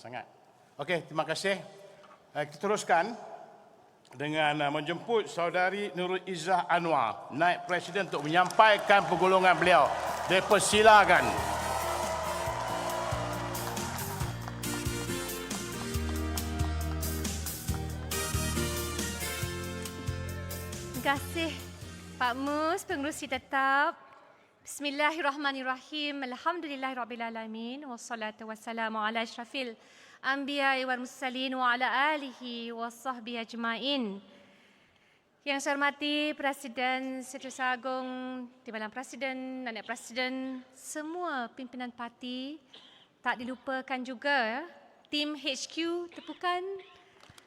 sangat. Okey, terima kasih. Kita teruskan dengan menjemput Saudari Nurul Izzah Anwar, Naib Presiden, untuk menyampaikan pergolongan beliau. Dipersilakan. Terima kasih Pak Mus, pengerusi tetap. Bismillahirrahmanirrahim. Alhamdulillahirrabbilalamin. Wassalatu wassalamu ala asyrafil anbiya'i wal mursalin wa ala alihi wa sahbihi ajmain. Yang saya hormati Presiden Setiausaha Agung, Timbalan Presiden, Naib Presiden, semua pimpinan parti, tak dilupakan juga tim HQ tepukan,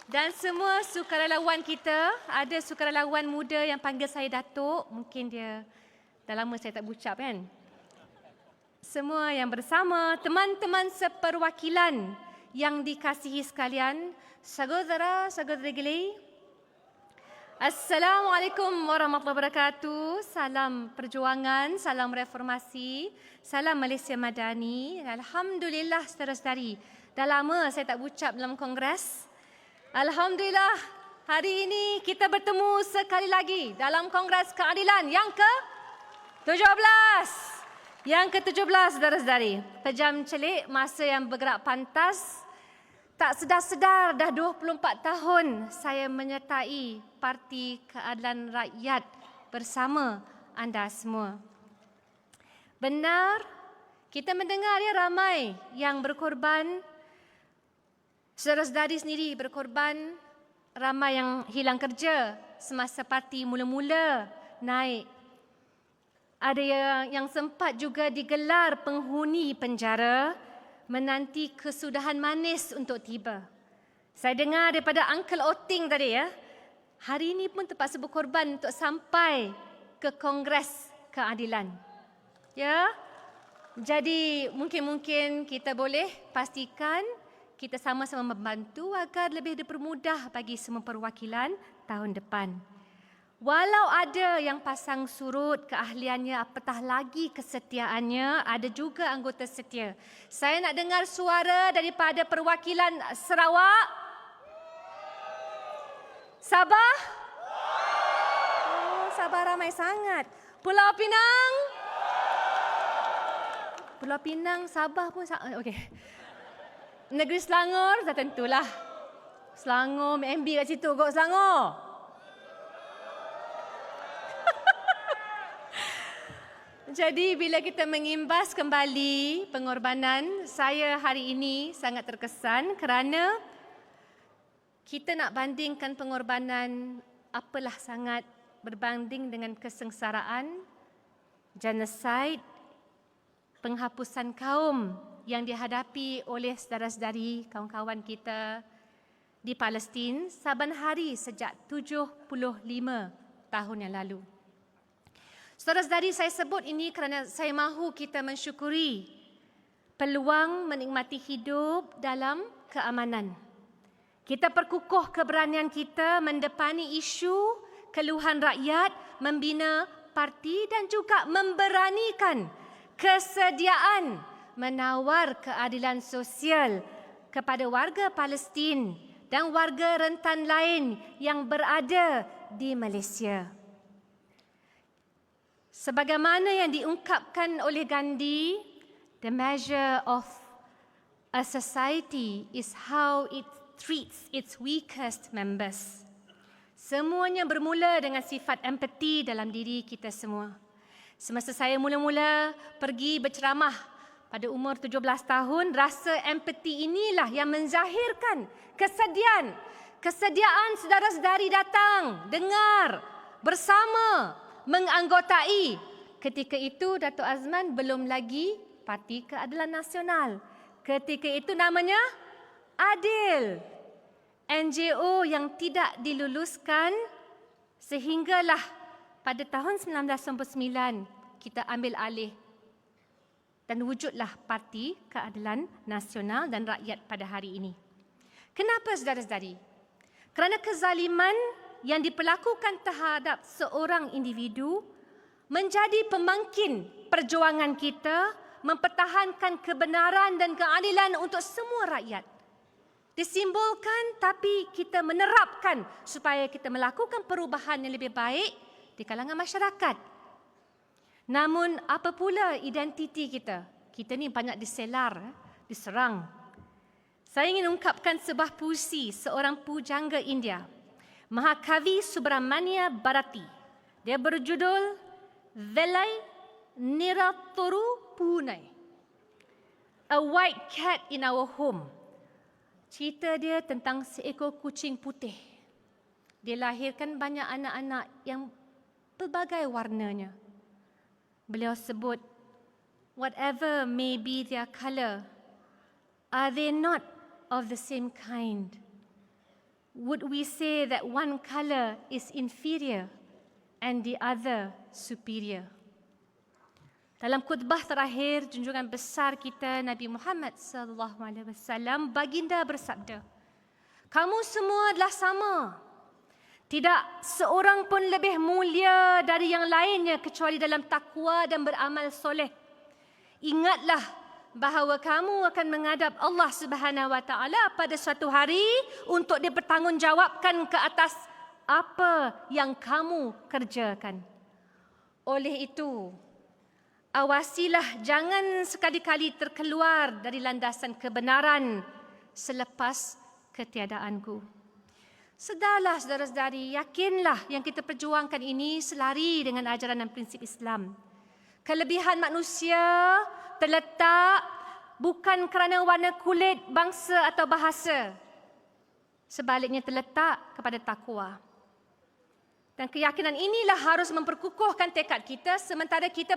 dan semua sukarelawan kita. Ada sukarelawan muda yang panggil saya Datuk, mungkin dia dah lama saya tak berucap kan. Semua yang bersama, teman-teman seperwakilan yang dikasihi sekalian, saudara-saudari gili, Assalamualaikum warahmatullahi wabarakatuh. Salam perjuangan, salam reformasi, salam Malaysia Madani. Alhamdulillah saudara-saudari, dah lama saya tak berucap dalam kongres. Alhamdulillah, hari ini kita bertemu sekali lagi dalam Kongres Keadilan yang ke-17. Yang ke-17, saudara-saudari. Pejam celik, masa yang bergerak pantas. Tak sedar-sedar dah 24 tahun saya menyertai Parti Keadilan Rakyat bersama anda semua. Benar, kita mendengar ramai yang berkorban. Saudara-saudari sendiri berkorban, ramai yang hilang kerja semasa parti mula-mula naik. Ada yang sempat juga digelar penghuni penjara menanti kesudahan manis untuk tiba. Saya dengar daripada Uncle Oting tadi ya, hari ini pun terpaksa berkorban untuk sampai ke Kongres Keadilan. Ya, jadi mungkin kita boleh pastikan kita sama-sama membantu agar lebih dipermudah bagi semua perwakilan tahun depan. Walau ada yang pasang surut keahliannya, apatah lagi kesetiaannya, ada juga anggota setia. Saya nak dengar suara daripada perwakilan Sarawak. Sabah? Oh, Sabah ramai sangat. Pulau Pinang? Pulau Pinang, Sabah pun sangat. Okey. Negeri Selangor, dah tentulah. Selangor, MB kat situ kot Selangor. Jadi bila kita mengimbas kembali pengorbanan, saya hari ini sangat terkesan kerana kita nak bandingkan pengorbanan apalah sangat berbanding dengan kesengsaraan, genosid, penghapusan kaum yang dihadapi oleh saudara-saudari, kawan-kawan kita di Palestin saban hari sejak 75 tahun yang lalu. Saudara-saudari, saya sebut ini kerana saya mahu kita mensyukuri peluang menikmati hidup dalam keamanan. Kita perkukuh keberanian kita mendepani isu keluhan rakyat, membina parti dan juga memberanikan kesediaan menawar keadilan sosial kepada warga Palestin dan warga rentan lain yang berada di Malaysia. Sebagaimana yang diungkapkan oleh Gandhi, the measure of a society is how it treats its weakest members. Semuanya bermula dengan sifat empati dalam diri kita semua. Semasa saya mula-mula pergi berceramah pada umur 17 tahun, rasa empati inilah yang menzahirkan kesediaan saudara-saudari datang, dengar, bersama, menganggotai. Ketika itu Datuk Azman belum lagi Parti Keadilan Nasional. Ketika itu namanya Adil. NGO yang tidak diluluskan sehinggalah pada tahun 1999 kita ambil alih dan wujudlah Parti Keadilan Nasional dan Rakyat pada hari ini. Kenapa saudara-saudari? Kerana kezaliman yang diperlakukan terhadap seorang individu menjadi pemangkin perjuangan kita mempertahankan kebenaran dan keadilan untuk semua rakyat. disimbolkan tapi kita menerapkan supaya kita melakukan perubahan yang lebih baik di kalangan masyarakat. Namun apa pula identiti kita? Kita ni banyak diselar, diserang. Saya ingin ungkapkan sebuah puisi seorang pujangga India, Mahakavi Subramania Bharati. Dia berjudul Velai Niraturu Punai. A White Cat in Our Home. Cerita dia tentang seekor kucing putih. Dia lahirkan banyak anak-anak yang pelbagai warnanya. Beliau sebut, whatever may be their colour, are they not of the same kind? Would we say that one colour is inferior and the other superior? Dalam khutbah terakhir junjungan besar kita Nabi Muhammad SAW, baginda bersabda, kamu semua adalah sama. Tidak seorang pun lebih mulia dari yang lainnya kecuali dalam takwa dan beramal soleh. Ingatlah bahawa kamu akan menghadap Allah Subhanahu Wa Taala pada suatu hari untuk dipertanggungjawabkan ke atas apa yang kamu kerjakan. Oleh itu, awasilah jangan sekali-kali terkeluar dari landasan kebenaran selepas ketiadaanku. Sedarlah saudara-saudari, yakinlah yang kita perjuangkan ini selari dengan ajaran dan prinsip Islam. Kelebihan manusia terletak bukan kerana warna kulit, bangsa atau bahasa. Sebaliknya terletak kepada takwa. Dan keyakinan inilah harus memperkukuhkan tekad kita sementara kita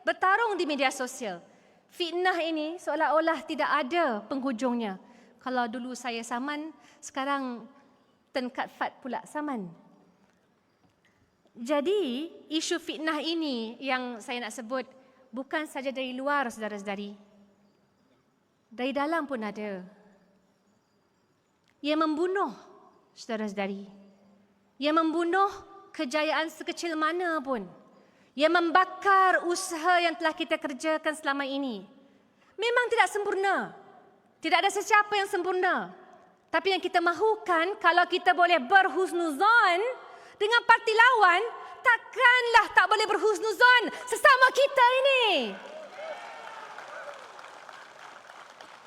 bertarung di media sosial. Fitnah ini seolah-olah tidak ada penghujungnya. Kalau dulu saya saman, sekarang Kat Fat pula saman. Jadi, isu fitnah ini yang saya nak sebut bukan saja dari luar, saudara-saudari. Dari dalam pun ada. Ia membunuh, saudara-saudari. Ia membunuh kejayaan sekecil mana pun. Ia membakar usaha yang telah kita kerjakan selama ini. Memang tidak sempurna. Tidak ada sesiapa yang sempurna. Tapi yang kita mahukan, kalau kita boleh berhusnuzon dengan parti lawan, takkanlah tak boleh berhusnuzon sesama kita ini.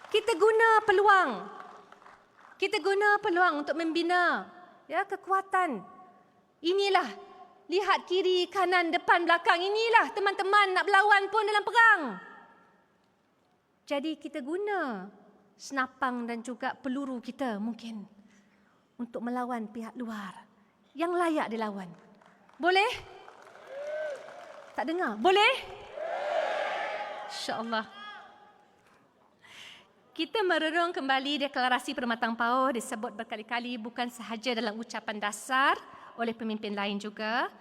Kita guna peluang. Kita guna peluang untuk membina kekuatan. Inilah, lihat kiri, kanan, depan, belakang. Inilah teman-teman nak berlawan pun dalam perang. Jadi kita guna senapang dan juga peluru kita mungkin untuk melawan pihak luar yang layak dilawan. Boleh? Tak dengar? Boleh? InsyaAllah. Kita merenung kembali deklarasi Permatang Pauh disebut berkali-kali bukan sahaja dalam ucapan dasar oleh pemimpin lain juga.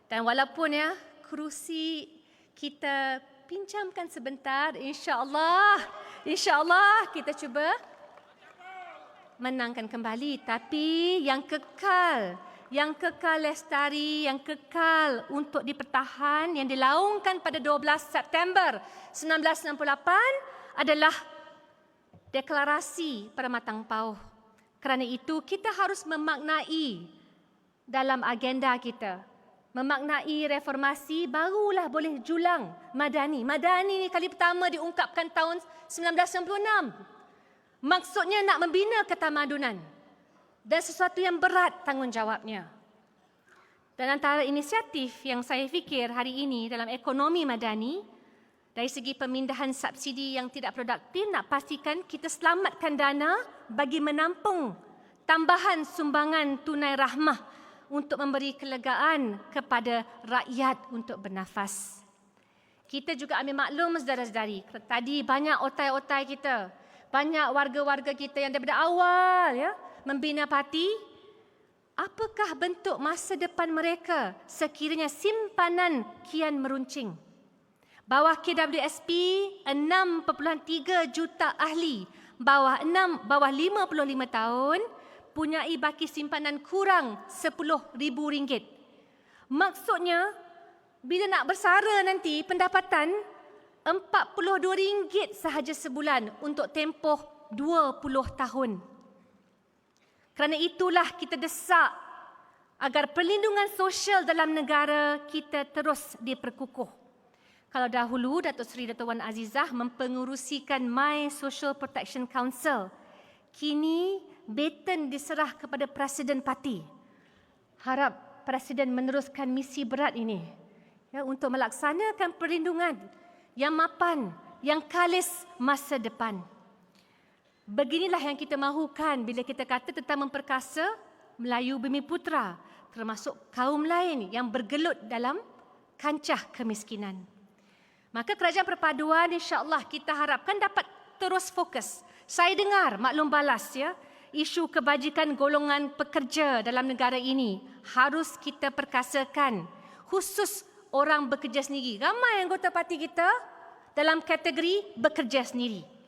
Dan walaupun kerusi kita pinjamkan sebentar, InsyaAllah kita cuba menangkan kembali. Tapi yang kekal lestari, yang kekal untuk dipertahan, yang dilaungkan pada 12 September 1968 adalah deklarasi Permatang Pauh. Kerana itu kita harus memaknai dalam agenda kita. Memaknai reformasi, barulah boleh julang Madani. Madani ni kali pertama diungkapkan tahun 1996. Maksudnya nak membina ketamadunan. Dan sesuatu yang berat tanggungjawabnya. Dan antara inisiatif yang saya fikir hari ini dalam ekonomi Madani, dari segi pemindahan subsidi yang tidak produktif, nak pastikan kita selamatkan dana bagi menampung tambahan sumbangan tunai rahmah untuk memberi kelegaan kepada rakyat untuk bernafas. Kita juga ambil maklum, saudara-saudari, tadi banyak otai-otai kita, banyak warga-warga kita yang daripada awal membina parti. Apakah bentuk masa depan mereka sekiranya simpanan kian meruncing? Bawah KWSP, 6.3 juta ahli bawah 55 tahun punyai baki simpanan kurang RM10,000. Maksudnya, bila nak bersara nanti pendapatan RM42 sahaja sebulan untuk tempoh 20 tahun. Kerana itulah kita desak agar perlindungan sosial dalam negara kita terus diperkukuh. Kalau dahulu Datuk Seri Dato' Wan Azizah mempengurusikan My Social Protection Council, kini baton diserah kepada Presiden Parti. Harap Presiden meneruskan misi berat ini untuk melaksanakan perlindungan yang mapan, yang kalis masa depan. Beginilah yang kita mahukan bila kita kata tentang memperkasa Melayu Bumiputera, termasuk kaum lain yang bergelut dalam kancah kemiskinan. Maka kerajaan perpaduan insya-Allah kita harapkan dapat terus fokus. Saya dengar maklum balas isu kebajikan golongan pekerja dalam negara ini harus kita perkasakan, khusus orang bekerja sendiri. Ramai anggota parti kita dalam kategori bekerja sendiri.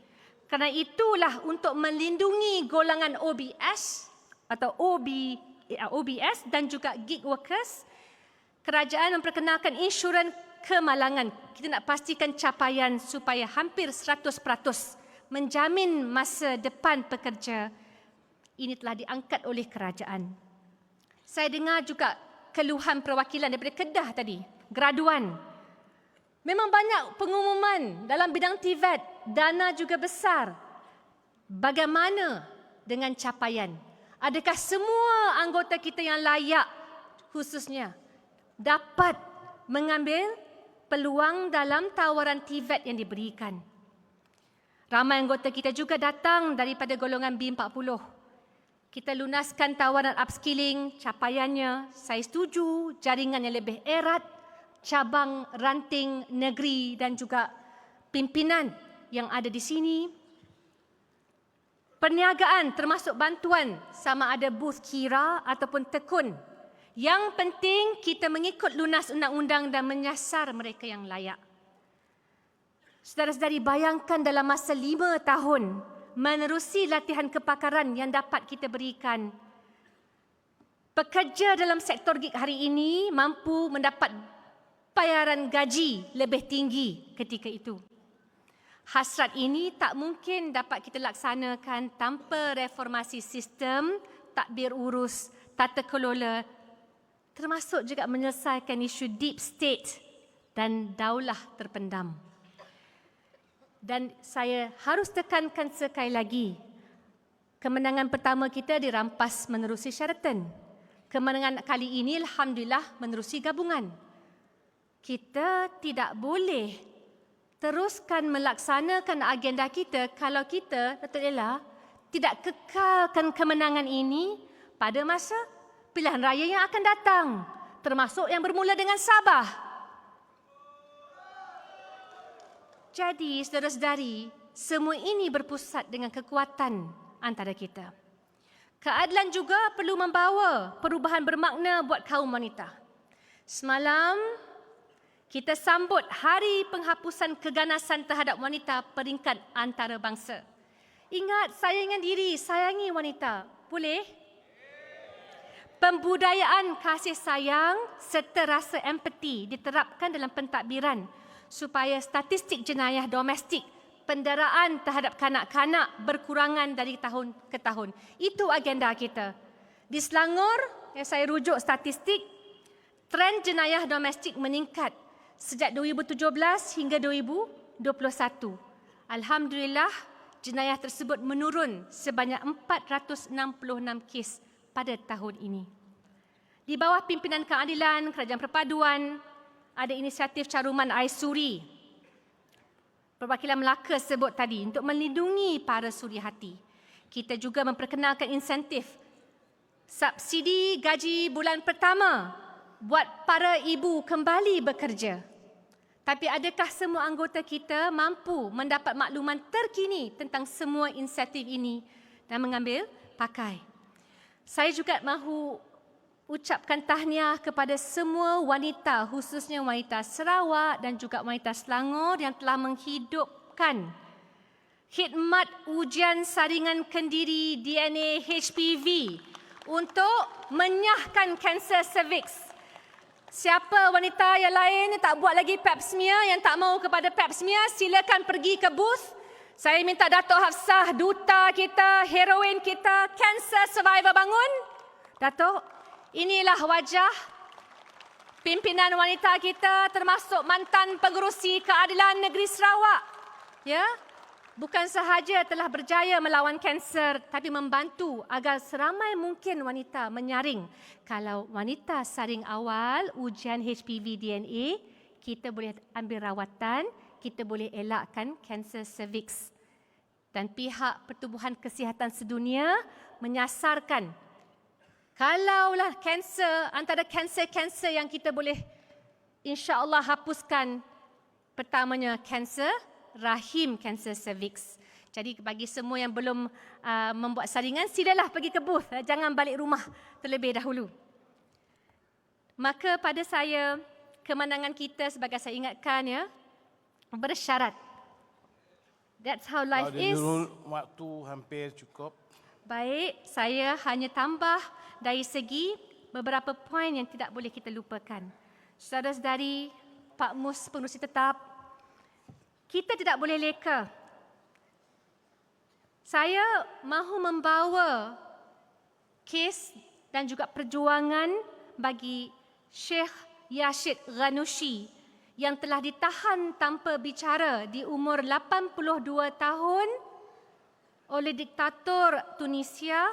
Kerana itulah untuk melindungi golongan OBS atau OBS dan juga gig workers, kerajaan memperkenalkan insurans kemalangan. Kita nak pastikan capaian supaya hampir 100% menjamin masa depan pekerja. Ini telah diangkat oleh kerajaan. Saya dengar juga keluhan perwakilan daripada Kedah tadi, graduan. Memang banyak pengumuman dalam bidang TVET, dana juga besar. Bagaimana dengan capaian? Adakah semua anggota kita yang layak khususnya dapat mengambil peluang dalam tawaran TVET yang diberikan? Ramai anggota kita juga datang daripada golongan B40. Kita lunaskan tawaran upskilling, capaiannya saya setuju, jaringan yang lebih erat, cabang ranting negeri dan juga pimpinan yang ada di sini. Perniagaan termasuk bantuan sama ada booth kira ataupun tekun. Yang penting kita mengikut lunas undang-undang dan menyasar mereka yang layak. Saudara-saudari, bayangkan dalam masa 5 tahun menerusi latihan kepakaran yang dapat kita berikan. Pekerja dalam sektor gig hari ini mampu mendapat bayaran gaji lebih tinggi ketika itu. Hasrat ini tak mungkin dapat kita laksanakan tanpa reformasi sistem, tadbir urus, tata kelola, termasuk juga menyelesaikan isu deep state dan daulah terpendam. Dan saya harus tekankan sekali lagi, kemenangan pertama kita dirampas menerusi Sheraton. Kemenangan kali ini alhamdulillah menerusi gabungan. Kita tidak boleh teruskan melaksanakan agenda kita kalau kita, Datuk Ella, tidak kekalkan kemenangan ini pada masa pilihan raya yang akan datang, termasuk yang bermula dengan Sabah. Jadi, saudara-saudari, semua ini berpusat dengan kekuatan antara kita. Keadilan juga perlu membawa perubahan bermakna buat kaum wanita. Semalam, kita sambut Hari Penghapusan Keganasan Terhadap Wanita peringkat antarabangsa. Ingat, sayangi diri, sayangi wanita. Boleh? Pembudayaan kasih sayang serta rasa empati diterapkan dalam pentadbiran supaya statistik jenayah domestik, penderaan terhadap kanak-kanak berkurangan dari tahun ke tahun. Itu agenda kita. Di Selangor, yang saya rujuk statistik, trend jenayah domestik meningkat sejak 2017 hingga 2021. Alhamdulillah, jenayah tersebut menurun sebanyak 466 kes pada tahun ini. Di bawah pimpinan keadilan, Kerajaan Perpaduan, ada inisiatif caruman air suri. Perwakilan Melaka sebut tadi untuk melindungi para suri hati. Kita juga memperkenalkan insentif subsidi gaji bulan pertama buat para ibu kembali bekerja. Tapi adakah semua anggota kita mampu mendapat makluman terkini tentang semua insentif ini dan mengambil pakai? Saya juga mahu ucapkan tahniah kepada semua wanita, khususnya wanita Sarawak dan juga wanita Selangor yang telah menghidupkan khidmat ujian saringan kendiri DNA HPV untuk menyahkan kanser cervix. Siapa wanita yang lain yang tak buat lagi pap smear, yang tak mahu kepada pap smear, silakan pergi ke booth. Saya minta Datuk Hafsah, duta kita, heroin kita, cancer survivor bangun. Datuk, inilah wajah pimpinan wanita kita termasuk mantan pengerusi keadilan negeri Sarawak. Ya, bukan sahaja telah berjaya melawan kanser, tapi membantu agar seramai mungkin wanita menyaring. Kalau wanita saring awal ujian HPV DNA, kita boleh ambil rawatan, kita boleh elakkan kanser cervix. Dan pihak Pertubuhan Kesihatan Sedunia menyasarkan kalaulah kanser, antara kanser-kanser yang kita boleh insya-Allah hapuskan, pertamanya kanser rahim, kanser cervix. Jadi bagi semua yang belum membuat saringan, silalah pergi ke booth, jangan balik rumah terlebih dahulu. Maka pada saya, kemenangan kita sebagai saya ingatkan ya, bersyarat. That's how life is. Waktu hampir cukup. Baik, saya hanya tambah dari segi beberapa poin yang tidak boleh kita lupakan. Saudara-saudari, Pak Mus pengerusi tetap, kita tidak boleh leka. Saya mahu membawa kes dan juga perjuangan bagi Sheikh Yashid Ghanouchi yang telah ditahan tanpa bicara di umur 82 tahun oleh diktator Tunisia,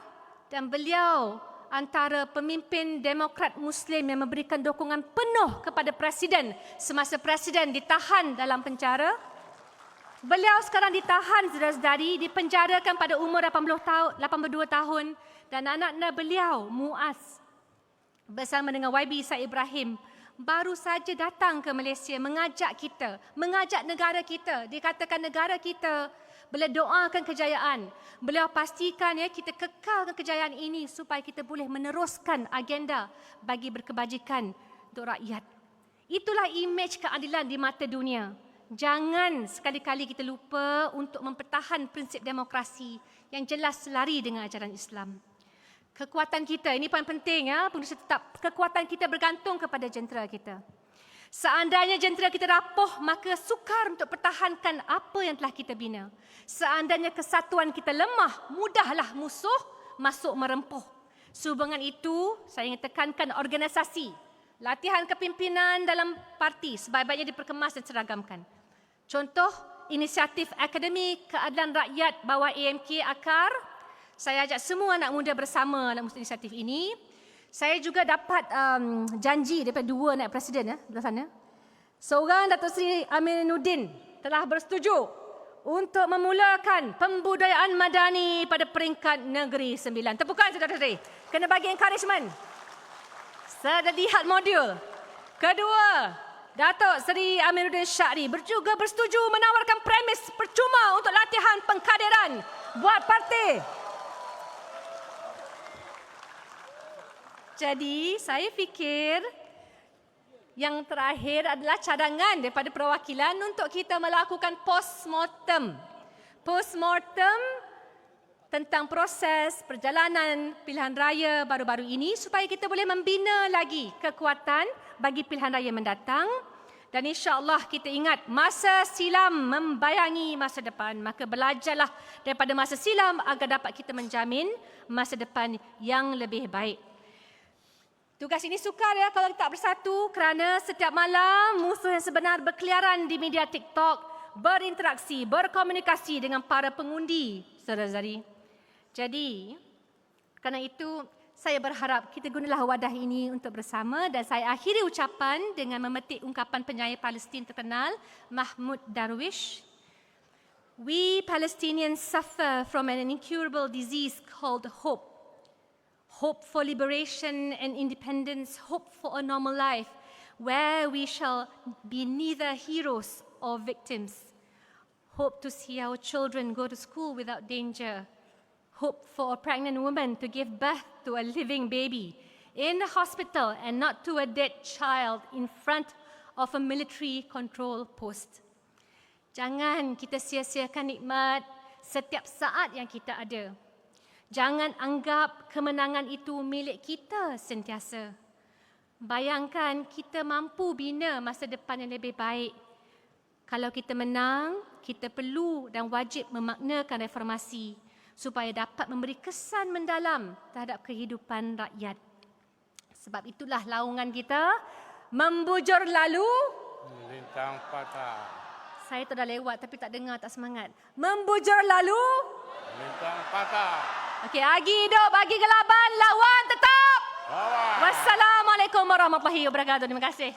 dan beliau antara pemimpin Demokrat Muslim yang memberikan dukungan penuh kepada Presiden semasa Presiden ditahan dalam penjara. Beliau sekarang ditahan, saudara-saudari, dipenjarakan pada umur 82 tahun, dan anak-anak beliau, Muaz, bersama dengan YB Said Ibrahim, baru saja datang ke Malaysia mengajak kita, mengajak negara kita. Dikatakan negara kita, beliau doakan kejayaan. Beliau pastikan ya kita kekalkan kejayaan ini supaya kita boleh meneruskan agenda bagi berkebajikan untuk rakyat. Itulah imej keadilan di mata dunia. Jangan sekali-kali kita lupa untuk mempertahan prinsip demokrasi yang jelas selari dengan ajaran Islam. Kekuatan kita, ini paling penting ya, pengurusi tetap. Kekuatan kita bergantung kepada jentera kita. Seandainya jentera kita rapuh, maka sukar untuk pertahankan apa yang telah kita bina. Seandainya kesatuan kita lemah, mudahlah musuh masuk merempuh. Sehubungan itu, saya ingin tekankan organisasi. Latihan kepimpinan dalam parti sebaik-baiknya diperkemas dan seragamkan. Contoh, inisiatif Akademi Keadilan Rakyat bawah AMK Akar. Saya ajak semua anak muda bersama dalam inisiatif ini. Saya juga dapat janji daripada dua naib presiden ya, belah sana. Seorang Datuk Seri Aminuddin telah bersetuju untuk memulakan pembudayaan madani pada peringkat negeri 9. Tepukan saudara-saudari. Kena bagi encouragement. Saya lihat modul. Kedua, Datuk Seri Aminuddin Syahri juga bersetuju menawarkan premis percuma untuk latihan pengkaderan buat parti. Jadi, saya fikir yang terakhir adalah cadangan daripada perwakilan untuk kita melakukan post-mortem. Post-mortem tentang proses perjalanan pilihan raya baru-baru ini supaya kita boleh membina lagi kekuatan bagi pilihan raya mendatang. Dan insya-Allah kita ingat masa silam membayangi masa depan. Maka belajarlah daripada masa silam agar dapat kita menjamin masa depan yang lebih baik. Tugas ini sukar ya kalau tak bersatu kerana setiap malam musuh yang sebenar berkeliaran di media TikTok, berinteraksi, berkomunikasi dengan para pengundi, saudara-saudari. Jadi, kerana itu saya berharap kita gunalah wadah ini untuk bersama, dan saya akhiri ucapan dengan memetik ungkapan penyair Palestin terkenal Mahmud Darwish. We Palestinians suffer from an incurable disease called hope. Hope for liberation and independence, hope for a normal life where we shall be neither heroes or victims. Hope to see our children go to school without danger. Hope for a pregnant woman to give birth to a living baby in the hospital and not to a dead child in front of a military control post. Jangan kita sia-siakan nikmat setiap saat yang kita ada. Jangan anggap kemenangan itu milik kita sentiasa. Bayangkan kita mampu bina masa depan yang lebih baik. Kalau kita menang, kita perlu dan wajib memaknakan reformasi supaya dapat memberi kesan mendalam terhadap kehidupan rakyat. Sebab itulah laungan kita, membujur lalu. Lintang patah. Saya tu dah lewat tapi tak dengar, tak semangat. Membujur lalu. Lintang patah. Okey, Agi hidup, Agi Gelaban, lawan tetap. Lawan. Wassalamualaikum warahmatullahi wabarakatuh. Terima kasih.